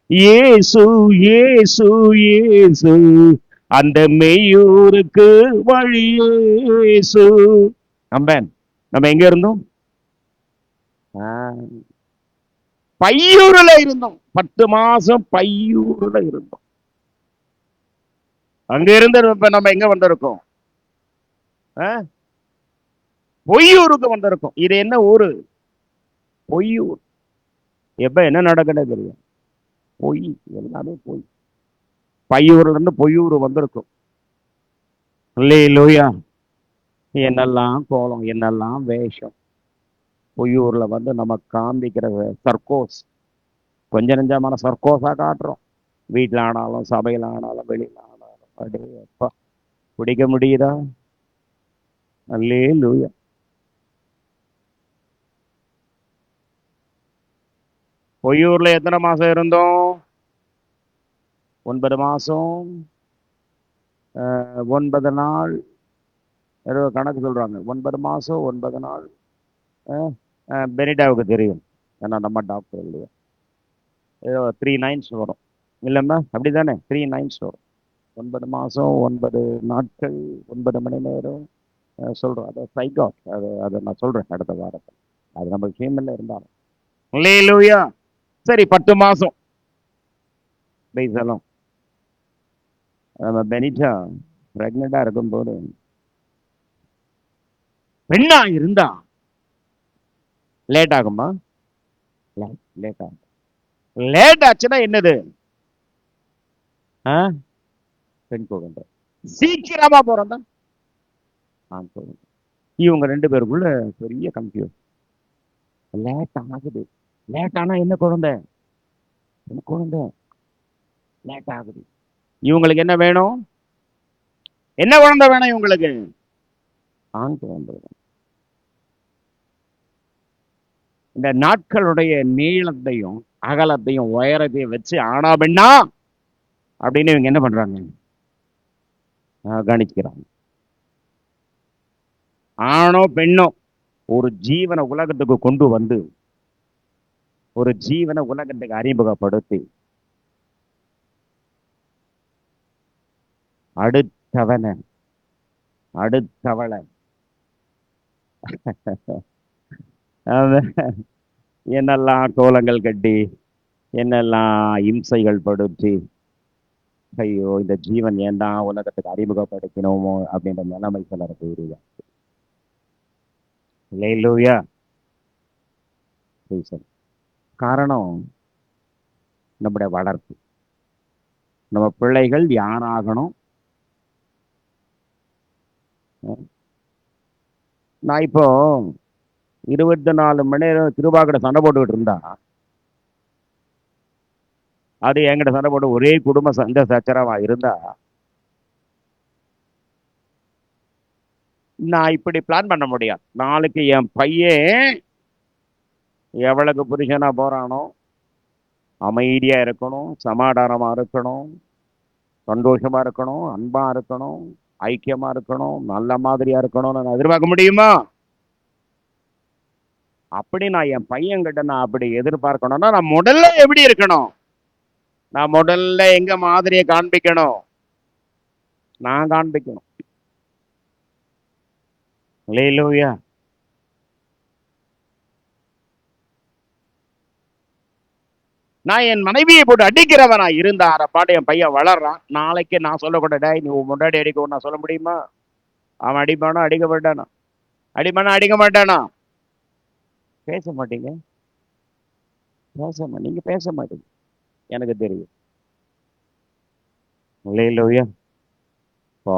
இயேசு இயேசு இயேசு, அந்த மெய்யூருக்கு வழி இயேசு. நம்ம எங்க இருந்தோம்? பையூர்ல இருந்தோம். 10 மாசம் பையூர்ல இருந்தோம். அங்க இருந்து இப்ப நம்ம எங்க வந்திருக்கோம்? பொய்யூருக்கு வந்திருக்கோம். இது என்ன ஊரு? பொய்யூர். எப்ப என்ன நடக்குன்னு தெரியும்? பொய், எல்லாமே பொய். பையூர்ல இருந்து பொய்யூர் வந்திருக்கும். அல்லேலூயா. என்னெல்லாம் கோலம், என்னெல்லாம் வேஷம். பொய்யூர்ல வந்து நம்ம காண்பிக்கிற சர்க்கோஸ், கொஞ்ச நெஞ்சமான சர்க்கோஸா காட்டுறோம். வீட்டுல ஆனாலும், சபையில ஆனாலும், வெளியில ஆனாலும். அடே அப்பா, பிடிக்க முடியுதா? அல்லேலூயா. பொய்யூர்ல எத்தனை மாசம் இருந்தோம்? 9 மாசம் 9 நாள். ஏதோ கணக்கு சொல்றாங்க. 9 மாசம் 9 நாள். பெனிடாவுக்கு தெரியும், ஏன்னா நம்ம டாக்டர் இல்லையா. ஏதோ 3 nights வரும் இல்லைம்மா, அப்படிதானே? 3 nights வரும். 9 மாசம் 9 நாட்கள் 9 மணி நேரம் சொல்றோம். அதை சைக்காட், அதை நான் சொல்றேன் அடுத்த வாரத்தில். அது நம்ம விஷயமில்ல இருந்தாலும். அல்லேலூயா. சரி, 10 மாசம் பேசலாம். நம்ம பெனிட்டா பிரெக்னெண்டா இருக்கும்போது, பெண்ணா இருந்தா லேட் ஆகுமா? லேட் ஆகும். லேட் ஆச்சுன்னா என்னது? பெண் குழந்தை. சீக்கிரமா போறதா ஆண் குழந்தை. இவங்க 2 பேருக்குள்ள பெரிய கன்ஃபியூஸ். லேட் ஆகுது. லேட் ஆனா என்ன குழந்தை? பெண் குழந்தை. லேட் ஆகுது. இவங்களுக்கு என்ன வேணும்? என்ன குழந்தை வேணும் இவங்களுக்கு? ஆண் குழந்தை. இந்த நாட்களுடைய நீளத்தையும் அகலத்தையும் உயரத்தையும் வச்சு ஆனா பெண்ணா அப்படின்னு இவங்க என்ன பண்றாங்க? கணிக்கிறாங்க. ஆணோ பெண்ணோ ஒரு ஜீவனை உலகத்துக்கு கொண்டு வந்து, ஒரு ஜீவனை உலகத்துக்கு அறிமுகப்படுத்தி, அடுத்தவனை அடுத்தவளை என்னெல்லாம் கோலங்கள் கட்டி, என்னெல்லாம் இம்சைகள் படுத்தி, ஐயோ இந்த ஜீவன் ஏன் தான் உலகத்துக்கு அறிமுகப்படுத்தினோமோ அப்படின்ற நிலைமை சிலருக்கு உருவா. அல்லேலூயா. காரணம் நம்முடைய வளர்ப்பு. நம்ம பிள்ளைகள் யாராகணும்? நான் இப்போ 24 மணி நேரம் திருவாக்கிட்ட சண்டை போட்டுக்கிட்டு இருந்தா, அது என்கிட்ட சண்டை போட்டு ஒரே குடும்ப சண்டை சச்சரவா இருந்தா, நான் இப்படி பிளான் பண்ண முடியாது. நாளைக்கு என் பையன் எவ்வளவு புருஷனா போறானோ, அமைதியா இருக்கணும், சமாதானமா இருக்கணும், சந்தோஷமா இருக்கணும், அன்பா இருக்கணும், ஐக்கியமா இருக்கணும், நல்ல மாதிரியா இருக்கணும்னு நான் எதிர்பார்க்க முடியுமா? அப்படி நான் என் பையன்கிட்ட நான் அப்படி எதிர்பார்க்கணும்னா நான் முதல்ல எப்படி இருக்கணும்? நான் முதல்ல எங்க மாதிரியை காண்பிக்கணும்? நான் காண்பிக்கணும். அல்லேலூயா. நான் என் மனைவியை போட்டு அடிக்கிறவனா இருந்தா பாட்டு என் பையன் வளர்றான். நாளைக்கு நான் சொல்லக்கூடாது, நீ முன்னாடி அடிக்க நான் சொல்ல முடியுமா? அவன் அடிப்பானா அடிக்க மாட்டானா? அடிப்பானா அடிக்க மாட்டானா? பேச மாட்டீங்க. நீங்க பேச மாட்டீங்க, எனக்கு தெரியும். அல்லேலூயா. இப்போ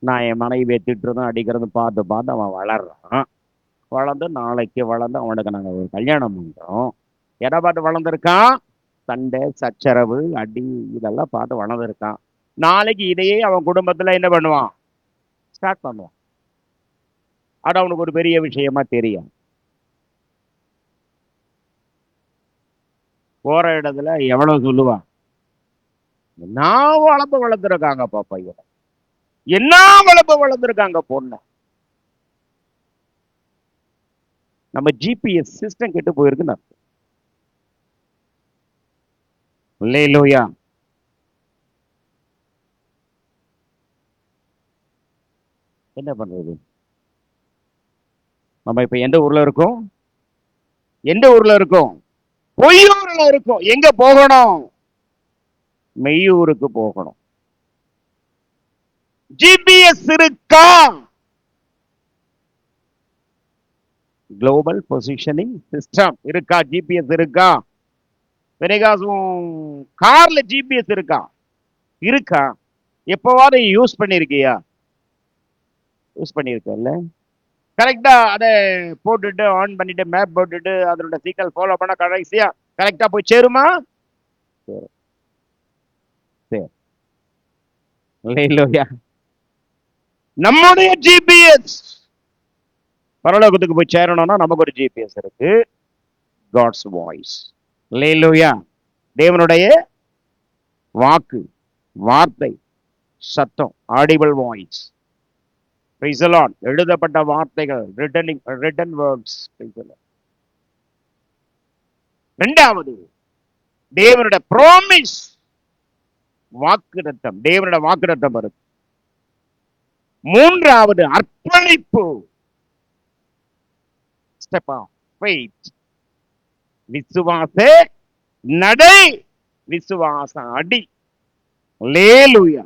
நான் என் மனைவியை திட்டுறதும் அடிக்கிறதும் பார்த்து பார்த்து அவன் வளர்றான். வளர்ந்து நாளைக்கு வளர்ந்து அவனுக்கு நாங்கள் ஒரு கல்யாணம் பண்றோம். எதை பார்த்து வளர்ந்துருக்கான்? சண்டை, சச்சரவு, அடி, இதெல்லாம் பார்த்து வளர்ந்துருக்கான். நாளைக்கு இதையே அவன் குடும்பத்துல என்ன பண்ணுவான்? ஸ்டார்ட் பண்ணுவான். அது அவனுக்கு ஒரு பெரிய விஷயமா தெரியும். போற இடத்துல எவ்வளவு சொல்லுவான்? நான் வளர்த்துருக்காங்கப்பா பையன். என்ன வளர்ப்பு வளர்ந்துருக்காங்க பொண்ணு. நம்ம ஜிபிஎஸ் சிஸ்டம் கெட்டு போயிருக்குன்னு அர்த்தம். அல்லேலூயா. என்ன பண்றது? நம்ம இப்ப எந்த ஊர்ல இருக்கோம்? எந்த ஊர்ல இருக்கோம்? பொய்யூர்ல இருக்கோம். எங்க போகணும்? மெய்யூருக்கு போகணும். ஜிபிஎஸ் இருக்கா? குளோபல் பொசிஷனிங் சிஸ்டம் இருக்கா? ஜிபிஎஸ் இருக்கா? பெரிகாசும் கார்ல ஜிபிஎஸ் இருக்கா? இருக்கா? எப்பவாவது யூஸ் பண்ணிருக்கியா? யூஸ் பண்ணிருக்கல. கரெக்டா அதை போட்டுட்டு ஆன் பண்ணிட்டு மேப் போட்டுட்டு அதனோட சீக்கிரம் ஃபாலோ பண்ண கடைசியா கரெக்டா போய் சேருமா? நம்முடைய ஜிபிஎஸ் பரலோகத்துக்கு போய் சேரணும்னா நமக்கு ஒரு ஜிபிஎஸ் இருக்கு. God's voice. அல்லேலூயா. தேவனுடைய வாக்கு, வார்த்தை, சத்தம், audible voice. Praise the Lord. எழுதப்பட்ட வார்த்தைகள், ரிட்டன் வேர்ட்ஸ். இரண்டாவது தேவனுடைய ப்ராமிஸ், வாக்குத்தத்தம். தேவனுடைய வாக்குத்தத்தம் வருது. மூன்றாவது அர்ப்பணிப்பு, ஸ்டெப் ஆஃப் ஃபெய்த். விசுவாச நடை, விசுவாச அடி. அல்லேலூயா.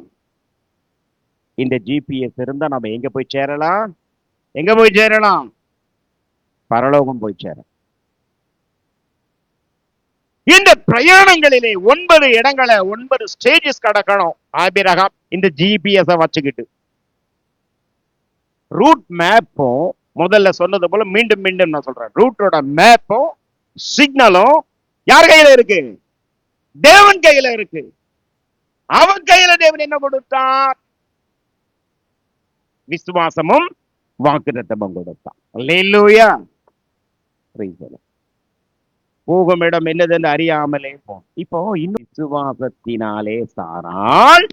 இந்த ஜிபிஎஸ் இருந்தா நம்ம எங்க போய் சேரலாம்? எங்க போய் சேரலாம்? பரலோகம் போய் சேரலாம். இந்த பிரயாணங்களிலே 9 இடங்களை 9 ஸ்டேஜஸ் கடக்கணும். ஆபிரகாம் இந்த ஜிபிஎஸ் வச்சுக்கிட்டு ரூட் மேப்பும் முதல்ல சொன்னது போல மீண்டும் மீண்டும் நான் சொல்றேன். ரூட்டோட மேப்பும் சிக்னலும் யார் கையில இருக்கு? தேவன் கையில இருக்கு. அவன் கையில தேவன் என்ன கொடுத்தார்? விசுவாசமும் வாக்குத்தத்தமும் கொடுத்தான். அல்லேலூயா. போகும் இடம் என்னதென்று அறியாமலே போம். இப்போ இன்னும் விசுவாசத்தினாலே சாரால்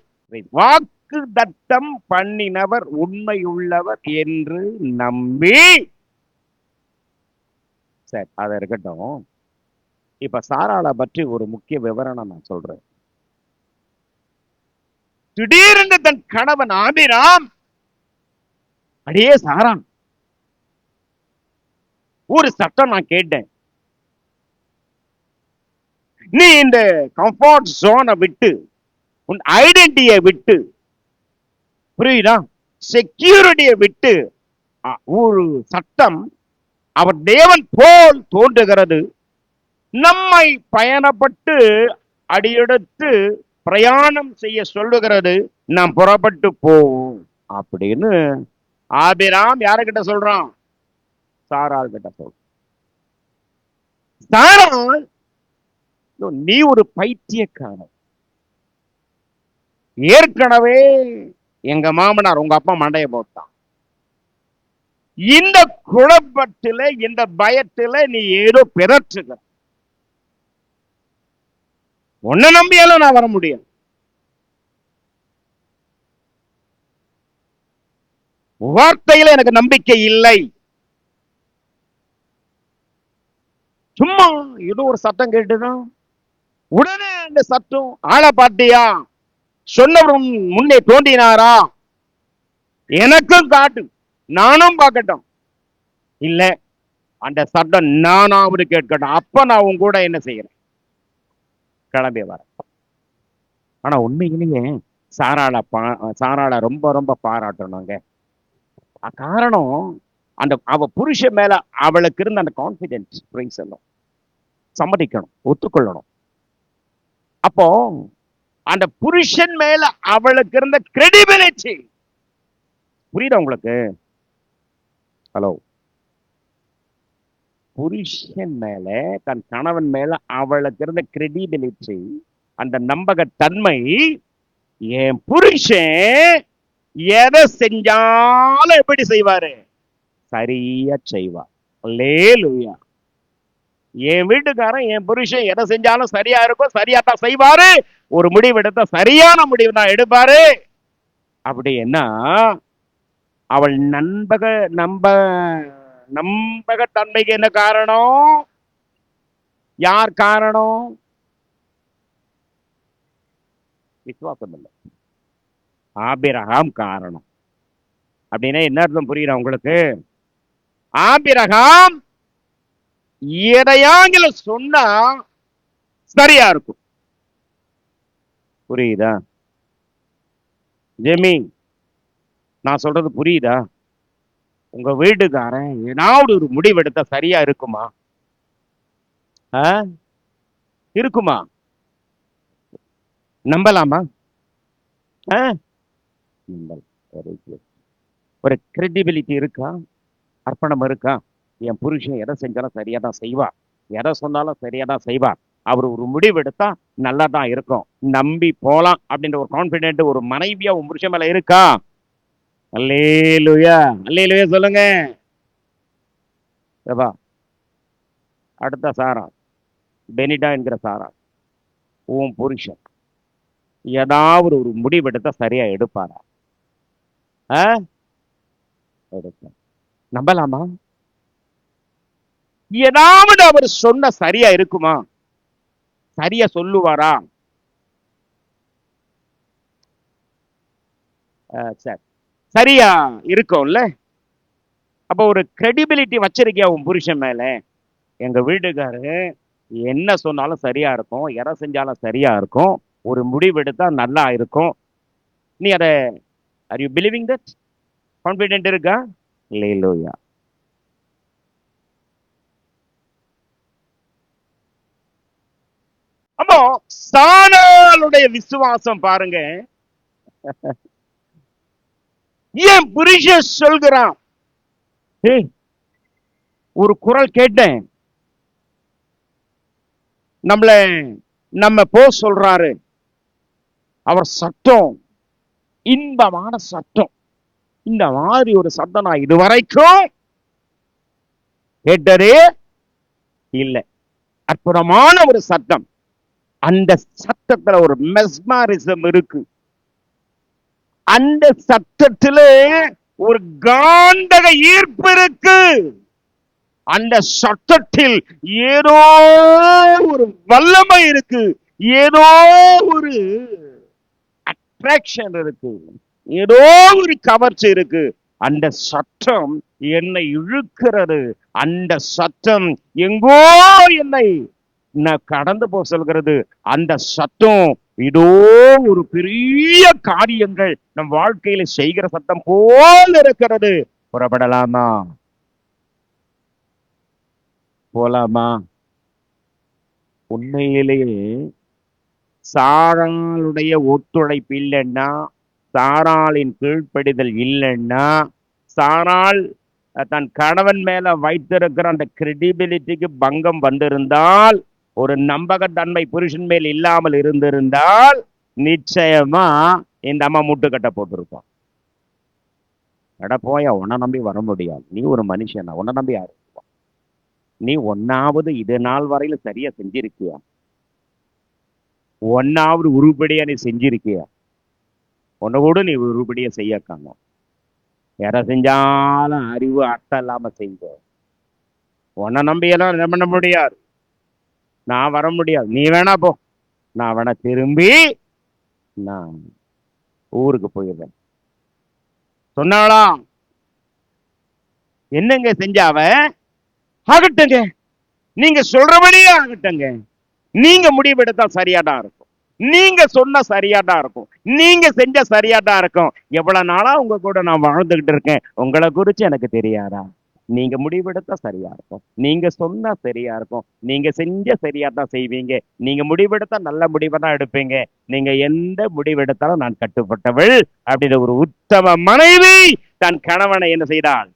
வாக்கு தத்தம் பண்ணினவர் உண்மையுள்ளவர் என்று நம்பி. சரி, அது இருக்கட்டும். இப்ப சாராளை பற்றி ஒரு முக்கிய விவரணம் நான் சொல்றேன். திடீரென்று தன் கணவன் ஆபிராம், அடியே சாரா, ஒரு சட்டம் நான் கேட்டேன். நீ இந்த கம்ஃபர்ட் ஜோனை விட்டு, உன் ஐடென்டிட்டியை விட்டு, புரியுதா, செக்யூரிட்டியை விட்டு, ஒரு சட்டம் அவர் தேவன் போல் தோன்றுகிறது. நம்மை பயணப்பட்டு அடியெடுத்து பிரயாணம் செய்ய சொல்லுகிறது. நாம் புறப்பட்டு போவோம் அப்படின்னு ஆபிராம் யாருக்கிட்ட சொல்றான்? சாராள் கிட்ட சொல்றான். சாராள், நீ ஒரு பைத்தியக்காரன். ஏற்கனவே எங்க மாமனார் உங்க அப்பா மண்டைய போட்டான். இந்த குழப்பத்தில, இந்த பயத்தில நீ ஏதோ பிறற்றுகிற. உன்னை நம்பியாலும் நான் வர முடியும். வார்த்தையில எனக்கு நம்பிக்கை இல்லை. சும்மா ஏதோ ஒரு சத்தம் கேட்டுதான் உடனே அந்த சத்தம், ஆளை பாட்டியா, சொன்னவர் முன்னே தோன்றினாரா, எனக்கும் காட்டு, நானும் பார்க்கட்டும். இல்ல, அந்த சத்தம் நானாவது கேட்கட்டும், அப்ப நான் உன் கூட என்ன செய்யறேன், கிளம்பி வர. ஆனா உண்மையிலேயே சாராள ரொம்ப ரொம்ப பாராட்டணுங்க. காரணம், அந்த அவ புருஷன் மேல அவளுக்கு இருந்த அந்த கான்பிடன்ஸ், எல்லாம் சம்மதிக்கணும், ஒத்துக்கொள்ளணும். அப்போ அந்த புருஷன் மேல அவளுக்கு இருந்த கிரெடிபிலிட்டி, புரியுதா உங்களுக்கு? ஹலோ, புருஷன் மேல, தன் கணவன் மேல அவளுக்கு இருந்த கிரெடிபிலிட்டி, அந்த நம்பகத்தன்மை, என் புருஷன் எதை செஞ்சாலும் எப்படி செய்வாரு? சரியா செய்வார். அல்லேலூயா. என் வீட்டுக்காரன், என் புருஷன் எதை செஞ்சாலும் சரியா இருக்கும், சரியா தான் செய்வாரு. ஒரு முடிவு எடுத்தா சரியான முடிவு தான் எடுப்பாரு. அப்படின்னா அவள் நம்பகத்தன்மைக்கு என்ன காரணம்? யார் காரணம்? விசுவாசம் இல்லை, ஆபிரகாம் காரணம். அப்படின்னா என்ன அர்த்தம் புரியுதா உங்களுக்கு? ஆபிரகாம் எதையாங்கள சொன்னா சரியா இருக்கும். புரியுதா ஜெமி? நான் சொல்றது புரியுதா? உங்க வீட்டுக்காரன் ஏதாவது ஒரு முடிவெடுத்தா சரியா இருக்குமா? இருக்குமா? நம்பலாமா? ஒரு கிரெடிபிலிட்டி இருக்கா? அர்ப்பணம் இருக்கா? என் புருஷன் எதை செஞ்சாலும் சரியா தான் செய்வார், எதை சொன்னாலும் சரியா தான் செய்வார், அவர் ஒரு முடிவு எடுத்தா நல்லா தான் இருக்கும், நம்பி போலாம் அப்படின்ற ஒரு கான்பிடென்ட் ஒரு மனைவியா உன் புருஷன் மேல இருக்கா? அல்லேலூயா, அல்லேலூயா சொல்லுங்க. அடுத்த சாரா, பெனிடா என்கிற சாரா, உன் புருஷன் ஏதாவது ஒரு முடிவெடுத்தா சரியா எடுப்பாரா? நம்பலாமா? ஏதாவது அவர் சொன்ன சரியா இருக்குமா? சரியா சொல்லுவாரா? சரி, சரியா இருக்கும்ல. அப்ப ஒரு கிரெடிபிலிட்டி வச்சிருக்கியா உன் புருஷன் மேல? எங்க வீட்டுக்காரரு என்ன சொன்னாலும் சரியா இருக்கும், எதை செஞ்சாலும் சரியா இருக்கும், ஒரு முடிவெடுத்தா நல்லா இருக்கும். நீ அதை are you believing that? Confident இருக்கா? அல்லேலூயா. அப்போ சாராளுடைய விசுவாசம் பாருங்க. ஏன் புருஷன் சொல்கிறான்? ஒரு குரல் கேட்டேன், நம்ம போ சொல்றாரு, அவர் சத்தம் இன்பமான சத்தம். இந்த மாதிரி ஒரு சத்தம் நான் இதுவரைக்கும் கேட்டதே இல்லை. அற்புதமான ஒரு சத்தம். அந்த சத்தத்துல ஒரு மெஸ்மரிசம் இருக்கு. அந்த சத்தத்துல ஒரு காந்தக ஈர்ப்பு இருக்கு. அந்த சத்தத்தில் ஏதோ ஒரு வல்லமை இருக்கு, ஏதோ ஒரு அட்ராக்ஷன் இருக்கு, ஏதோ ஒரு கவர்ச்சி இருக்கு. அந்த சத்தம் என்னை இழுக்கிறது. அந்த சத்தம் எங்கோ என்னை கடந்து போக சொல்கிறது. அந்த சத்தம் இதோ ஒரு பெரிய காரியங்கள் நம் வாழ்க்கையில செய்கிற சத்தம் போல் இருக்கிறது. புறப்படலாமா? போலாமா? உண்மையிலேயே சாராளுடைய ஒத்துழைப்பு இல்லைன்னா, சாராளின் கீழ்ப்படிதல் இல்லைன்னா, சாராள் தன் கணவன் மேல வைத்திருக்கிற அந்த கிரெடிபிலிட்டிக்கு பங்கம் வந்திருந்தால், ஒரு நம்பகத்தன்மை புருஷன் மேல் இல்லாமல் இருந்திருந்தால், நிச்சயமா இந்த அம்மா முட்டுக்கட்டை போட்டிருப்பான். எட போயா, உன்னை நம்பி வர முடியாது, நீ ஒரு மனுஷனா, உன்னை நம்பி யாரு? நீ ஒன்னாவது இது நாள் வரையில சரியா செஞ்சிருக்கியா? ஒன்னாவது உருப்படியா நீ செஞ்சிருக்கியா? உன்னை கூட நீ உருப்படியா செய்யக்காங்க. எதை செஞ்சாலும் அறிவு அர்த்தம் இல்லாம செஞ்ச. உன்னை நம்பியெல்லாம் என்ன பண்ண முடியாது, நான் வர முடியாது, நீ வேணா போ, நான் வேணா திரும்பி நான் ஊருக்கு போயிடுறேன் சொன்னாளா? என்னங்க செஞ்சாவ? ஆகட்டுங்க, நீங்க சொல்றபடியே ஆகட்டுங்க. நீங்க முடிவெடுத்தா சரியாதான் இருக்கும், நீங்க சொன்ன சரியாதான் இருக்கும், நீங்க செஞ்ச சரியாதான் இருக்கும். எவ்வளவு நாளா உங்க கூட நான் வாழ்ந்துகிட்டு இருக்கேன், உங்களை குறிச்சு எனக்கு தெரியாதா? நீங்க முடிவெடுத்தா சரியா இருக்கும், நீங்க சொன்னா சரியா இருக்கும், நீங்க செஞ்ச சரியா தான் செய்வீங்க, நீங்க முடிவெடுத்தா நல்ல முடிவை தான் எடுப்பீங்க, நீங்க எந்த முடிவெடுத்தாலும் நான் கட்டுப்பட்டவள் அப்படின்னு ஒரு உத்தம மனைவி தன் கணவனை என்ன செய்தாள்?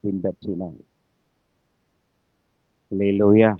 பின்பற்றினாள். அல்லேலூயா.